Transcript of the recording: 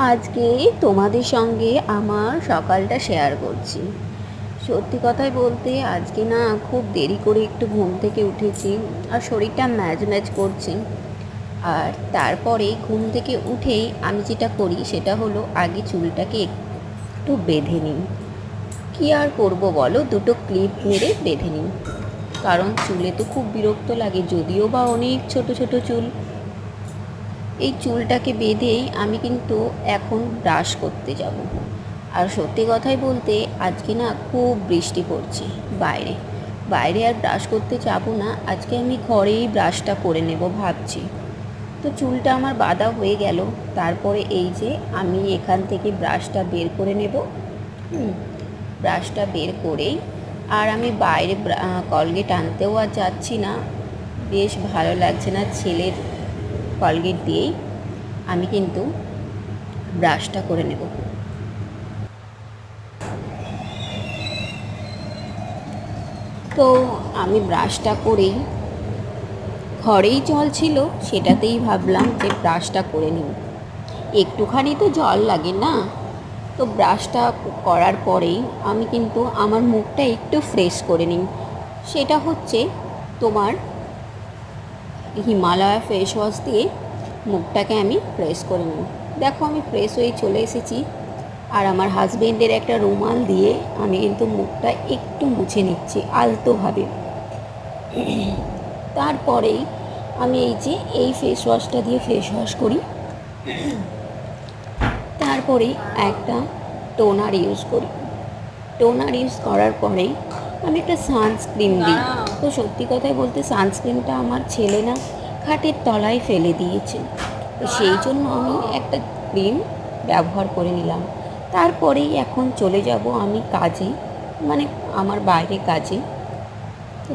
আজকে তোমাদের সঙ্গে আমার সকালটা শেয়ার করছি। সত্যি কথাই বলতে আজকে না খুব দেরি করে একটু ঘুম থেকে উঠেছি, আর শরীরটা ম্যাজ ম্যাজ করছে। আর তারপরে ঘুম থেকে উঠেই আমি যেটা করি সেটা হলো আগে চুলটাকে একটু বেঁধে নিই। কী আর করব বলো, দুটো ক্লিপ মেরে বেঁধে নিই, কারণ চুলে তো খুব বিরক্ত লাগে, যদিও বা অনেক ছোট ছোট চুল। এই চুলটাকে বেঁধেই আমি কিন্তু এখন ব্রাশ করতে যাব। আর সত্যি কথাই বলতে আজকে না খুব বৃষ্টি পড়ছে বাইরে। বাইরে আর ব্রাশ করতে যাব না, আজকে আমি ঘরেই ব্রাশটা করে নেব ভাবছি। তো চুলটা আমার বাঁধা হয়ে গেল। তারপরে এই যে আমি এখান থেকে ব্রাশটা বের করে নেব। ব্রাশটা বের করেই আর আমি বাইরে কলগেট আনতেও আর যাচ্ছি না, বেশ ভালো লাগছে না ছেলের কলগেট দিয়েই আমি কিন্তু ব্রাশটা করে নেব। তো আমি ব্রাশটা করেই, ঘরেই জল ছিল সেটাতেই ভাবলাম যে ব্রাশটা করে নিই, একটুখানি তো জল লাগে না। তো ব্রাশটা করার পরেই আমি কিন্তু আমার মুখটা একটু ফ্রেশ করে নিই। সেটা হচ্ছে তোমার হিমালয়া ফেস ওয়াশ দিয়ে মুখটাকে আমি ফ্রেশ করে নিই। দেখো আমি ফ্রেশ হয়ে চলে এসেছি, আর আমার হাজবেন্ডের একটা রুমাল দিয়ে আমি কিন্তু মুখটা একটু মুছে নিচ্ছি আলতোভাবে। তারপরেই আমি এই যে এই ফেস ওয়াশটা দিয়ে ফেস ওয়াশ করি, তারপরেই একটা টোনার ইউজ করি। টোনার ইউজ করার পরেই আমি একটা সানস্ক্রিন দিই। তো সত্যি কথাই বলতে সানস্ক্রিনটা আমার ছেলে না খাটের তলায় ফেলে দিয়েছে, তো সেই জন্য আমি একটা ক্রিম ব্যবহার করে নিলাম। তারপরেই এখন চলে যাব আমি কাজে, মানে আমার বাইরে কাজে। তো